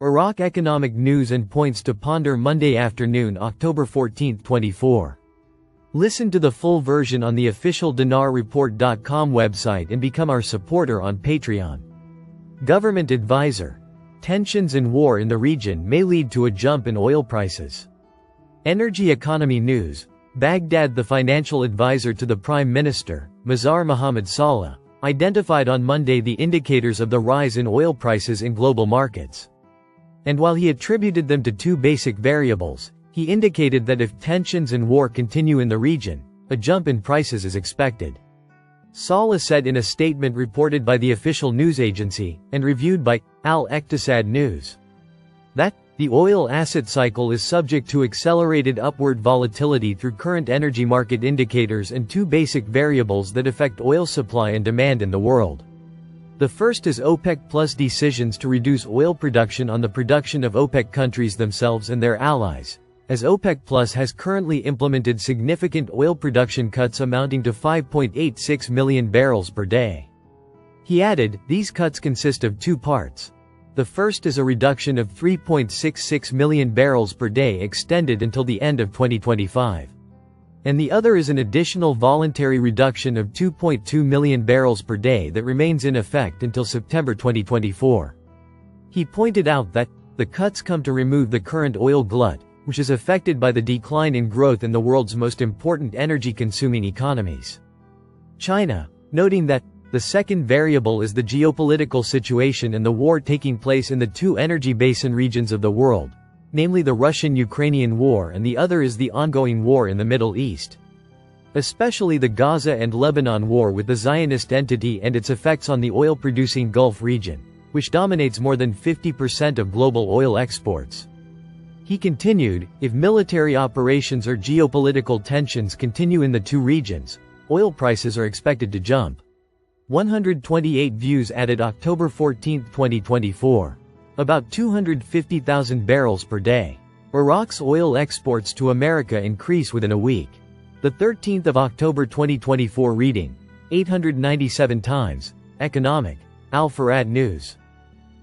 Iraq economic news and points to ponder Monday afternoon, October 14, 24. Listen to the full version on the official dinarreport.com website and become our supporter on Patreon. Government advisor. Tensions and war in the region may lead to a jump in oil prices. Energy economy news. Baghdad. The financial advisor to the Prime Minister, Mazhar Mohammad Saleh, identified on Monday the indicators of the rise in oil prices in global markets. And while he attributed them to two basic variables, he indicated that if tensions and war continue in the region, a jump in prices is expected. Saleh said in a statement reported by the official news agency, and reviewed by Al-Iqtisad News, that the oil asset cycle is subject to accelerated upward volatility through current energy market indicators and two basic variables that affect oil supply and demand in the world. The first is OPEC Plus decisions to reduce oil production on the production of OPEC countries themselves and their allies, as OPEC Plus has currently implemented significant oil production cuts amounting to 5.86 million barrels per day. He added, these cuts consist of two parts. The first is a reduction of 3.66 million barrels per day extended until the end of 2025. And the other is an additional voluntary reduction of 2.2 million barrels per day that remains in effect until September 2024. He pointed out that the cuts come to remove the current oil glut, which is affected by the decline in growth in the world's most important energy-consuming economies. China, noting that the second variable is the geopolitical situation and the war taking place in the two energy basin regions of the world, namely the Russian-Ukrainian war, and the other is the ongoing war in the Middle East. Especially the Gaza and Lebanon war with the Zionist entity and its effects on the oil-producing Gulf region, which dominates more than 50% of global oil exports. He continued, if military operations or geopolitical tensions continue in the two regions, oil prices are expected to jump. 128 views added October 14, 2024. About 250,000 barrels per day. Iraq's oil exports to America increase within a week. The 13th of October 2024 reading, 897 times. Economic. Al-Farad News.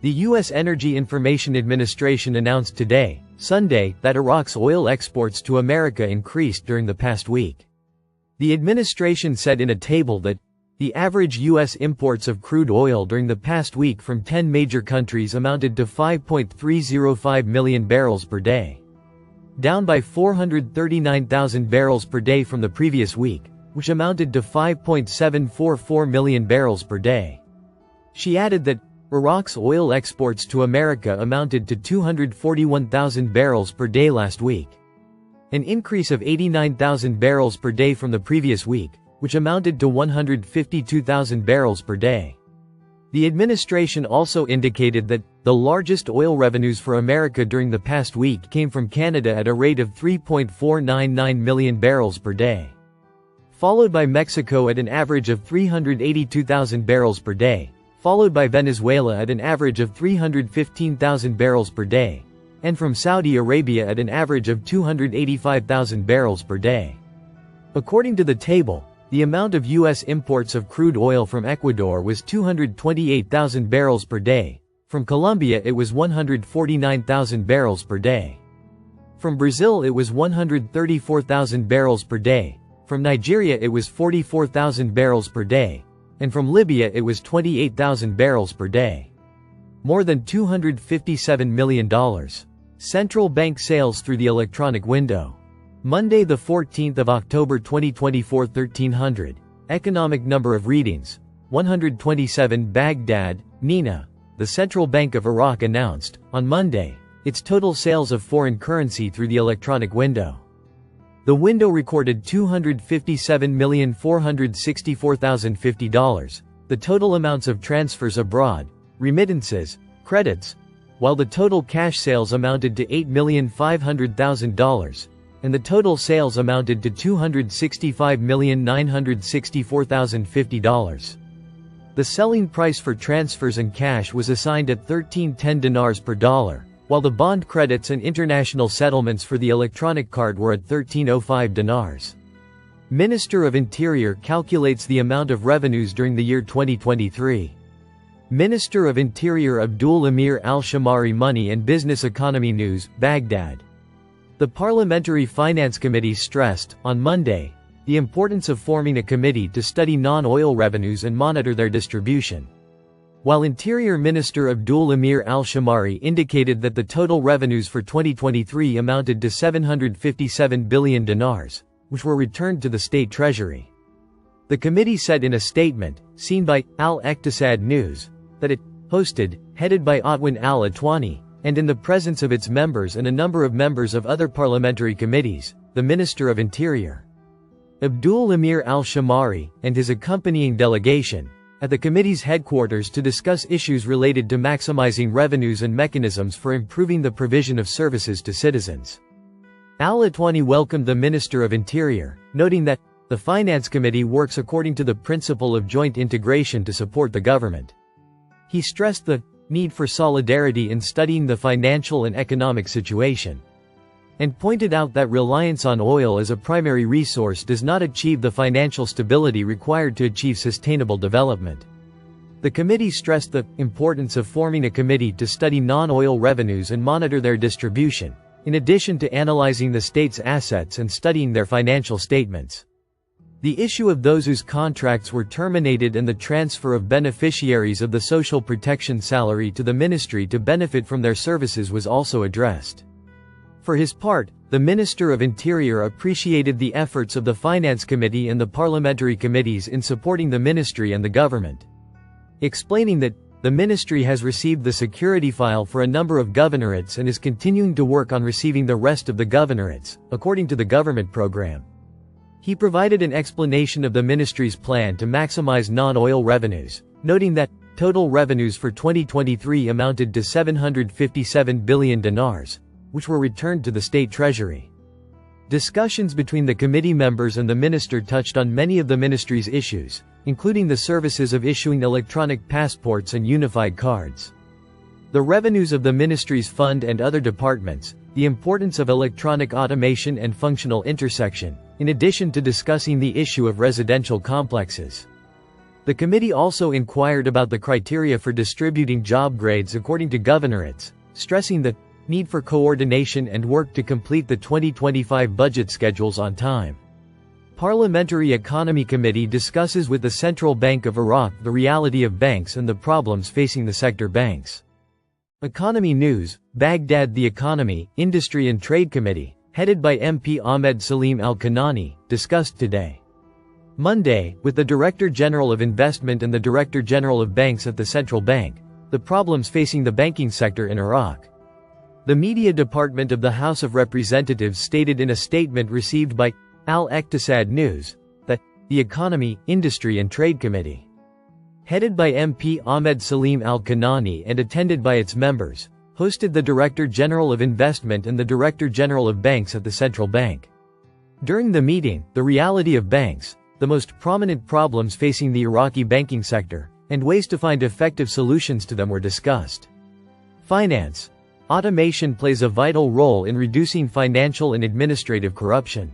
The U.S. Energy Information Administration announced today, Sunday, that Iraq's oil exports to America increased during the past week. The administration said in a table that the average U.S. imports of crude oil during the past week from 10 major countries amounted to 5.305 million barrels per day. Down by 439,000 barrels per day from the previous week, which amounted to 5.744 million barrels per day. She added that Iraq's oil exports to America amounted to 241,000 barrels per day last week. An increase of 89,000 barrels per day from the previous week, which amounted to 152,000 barrels per day. The administration also indicated that the largest oil revenues for America during the past week came from Canada at a rate of 3.499 million barrels per day, followed by Mexico at an average of 382,000 barrels per day, followed by Venezuela at an average of 315,000 barrels per day, and from Saudi Arabia at an average of 285,000 barrels per day. According to the table, the amount of U.S. imports of crude oil from Ecuador was 228,000 barrels per day. From Colombia it was 149,000 barrels per day. From Brazil it was 134,000 barrels per day. From Nigeria it was 44,000 barrels per day. And from Libya it was 28,000 barrels per day. More than $257 million. Central bank sales through the electronic window. Monday the 14th of October 2024 1300. Economic number of readings. 127 Baghdad, Nina. The Central Bank of Iraq announced, on Monday, its total sales of foreign currency through the electronic window. The window recorded $257,464,050, the total amounts of transfers abroad, remittances, credits, while the total cash sales amounted to $8,500,000. And the total sales amounted to $265,964,050. The selling price for transfers and cash was assigned at 1310 dinars per dollar, while the bond credits and international settlements for the electronic card were at 1305 dinars. Minister of Interior calculates the amount of revenues during the year 2023. Minister of Interior Abdul Amir al-Shamari. Money and Business Economy News, Baghdad. The Parliamentary Finance Committee stressed, on Monday, the importance of forming a committee to study non-oil revenues and monitor their distribution. While Interior Minister Abdul Amir al-Shamari indicated that the total revenues for 2023 amounted to 757 billion dinars, which were returned to the state treasury. The committee said in a statement, seen by Al-Iqtisad News, that it hosted, headed by Otwan al-Atwani, and in the presence of its members and a number of members of other parliamentary committees, the Minister of Interior, Abdul Amir al-Shamari, and his accompanying delegation, at the committee's headquarters to discuss issues related to maximizing revenues and mechanisms for improving the provision of services to citizens. Al-Atwani welcomed the Minister of Interior, noting that the Finance Committee works according to the principle of joint integration to support the government. He stressed the need for solidarity in studying the financial and economic situation, and pointed out that reliance on oil as a primary resource does not achieve the financial stability required to achieve sustainable development. The committee stressed the importance of forming a committee to study non-oil revenues and monitor their distribution, in addition to analyzing the state's assets and studying their financial statements. The issue of those whose contracts were terminated and the transfer of beneficiaries of the social protection salary to the ministry to benefit from their services was also addressed. For his part, the Minister of Interior appreciated the efforts of the Finance Committee and the parliamentary committees in supporting the ministry and the government, explaining that the ministry has received the security file for a number of governorates and is continuing to work on receiving the rest of the governorates, according to the government program. He provided an explanation of the ministry's plan to maximize non-oil revenues, noting that total revenues for 2023 amounted to 757 billion dinars, which were returned to the state treasury. Discussions between the committee members and the minister touched on many of the ministry's issues, including the services of issuing electronic passports and unified cards, the revenues of the ministry's fund and other departments, the importance of electronic automation and functional intersection, in addition to discussing the issue of residential complexes. The committee also inquired about the criteria for distributing job grades according to governorates, stressing the need for coordination and work to complete the 2025 budget schedules on time. Parliamentary Economy Committee discusses with the Central Bank of Iraq the reality of banks and the problems facing the sector banks. Economy News, Baghdad. The Economy, Industry and Trade Committee, headed by MP Ahmed Salim Al-Kanani, discussed today, Monday, with the Director General of Investment and the Director General of Banks at the Central Bank, the problems facing the banking sector in Iraq. The media department of the House of Representatives stated in a statement received by Al-Iqtisad News that the Economy, Industry and Trade Committee, headed by MP Ahmed Salim Al-Kanani and attended by its members, hosted the Director General of Investment and the Director General of Banks at the Central Bank. During the meeting, the reality of banks, the most prominent problems facing the Iraqi banking sector, and ways to find effective solutions to them were discussed. Finance. Automation plays a vital role in reducing financial and administrative corruption.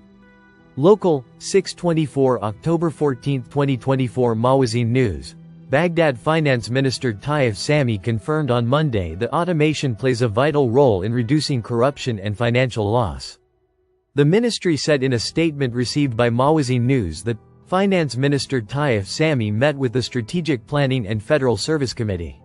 Local, 6/24 October 14, 2024. Mawazin News. Baghdad Finance Minister Taif Sami confirmed on Monday that automation plays a vital role in reducing corruption and financial loss. The ministry said in a statement received by Mawazin News that Finance Minister Taif Sami met with the Strategic Planning and Federal Service Committee,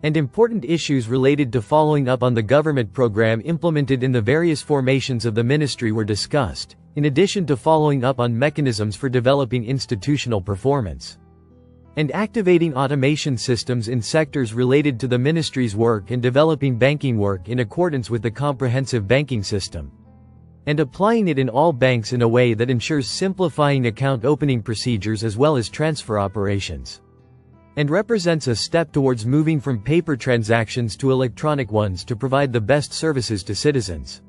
and important issues related to following up on the government program implemented in the various formations of the ministry were discussed, in addition to following up on mechanisms for developing institutional performance and activating automation systems in sectors related to the ministry's work and developing banking work in accordance with the comprehensive banking system, and applying it in all banks in a way that ensures simplifying account opening procedures as well as transfer operations, and represents a step towards moving from paper transactions to electronic ones to provide the best services to citizens.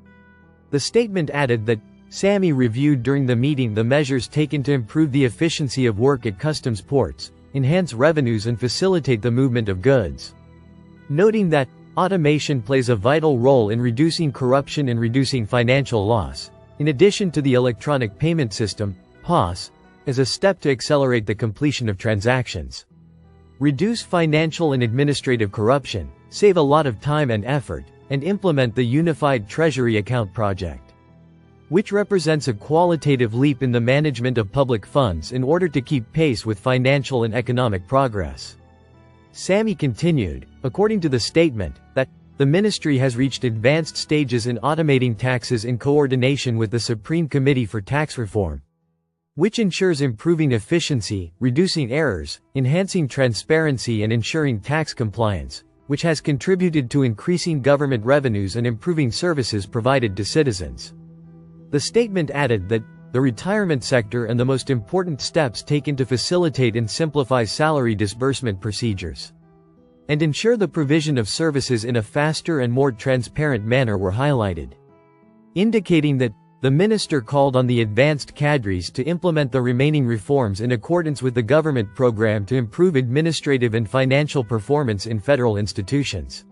The statement added that Sami reviewed during the meeting the measures taken to improve the efficiency of work at customs ports, enhance revenues and facilitate the movement of goods, noting that automation plays a vital role in reducing corruption and reducing financial loss, in addition to the electronic payment system, POS, as a step to accelerate the completion of transactions. reduce financial and administrative corruption, save a lot of time and effort, and implement the Unified Treasury Account project, which represents a qualitative leap in the management of public funds in order to keep pace with financial and economic progress. Sammy continued, according to the statement, that the ministry has reached advanced stages in automating taxes in coordination with the Supreme Committee for Tax Reform, which ensures improving efficiency, reducing errors, enhancing transparency and ensuring tax compliance, which has contributed to increasing government revenues and improving services provided to citizens. The statement added that the retirement sector and the most important steps taken to facilitate and simplify salary disbursement procedures and ensure the provision of services in a faster and more transparent manner were highlighted, indicating that the minister called on the advanced cadres to implement the remaining reforms in accordance with the government program to improve administrative and financial performance in federal institutions.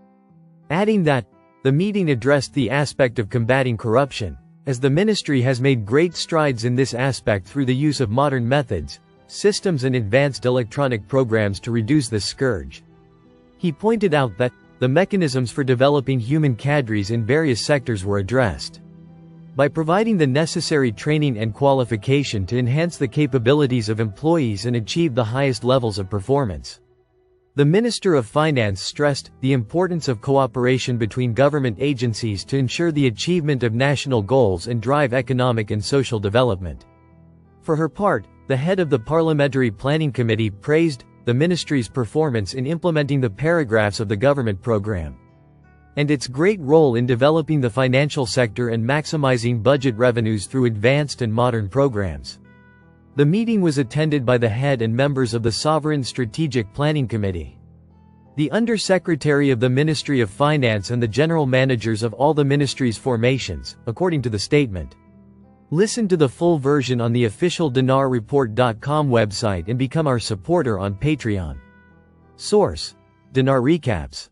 Adding that, the meeting addressed the aspect of combating corruption, as the ministry has made great strides in this aspect through the use of modern methods, systems and advanced electronic programs to reduce this scourge. He pointed out that the mechanisms for developing human cadres in various sectors were addressed by providing the necessary training and qualification to enhance the capabilities of employees and achieve the highest levels of performance. The Minister of Finance stressed the importance of cooperation between government agencies to ensure the achievement of national goals and drive economic and social development. For her part, the head of the Parliamentary Planning Committee praised the ministry's performance in implementing the paragraphs of the government program and its great role in developing the financial sector and maximizing budget revenues through advanced and modern programs. The meeting was attended by the head and members of the Sovereign Strategic Planning Committee, the Undersecretary of the Ministry of Finance and the general managers of all the ministry's formations, according to the statement. Listen to the full version on the official dinarreport.com website and become our supporter on Patreon. Source: Dinar Recaps.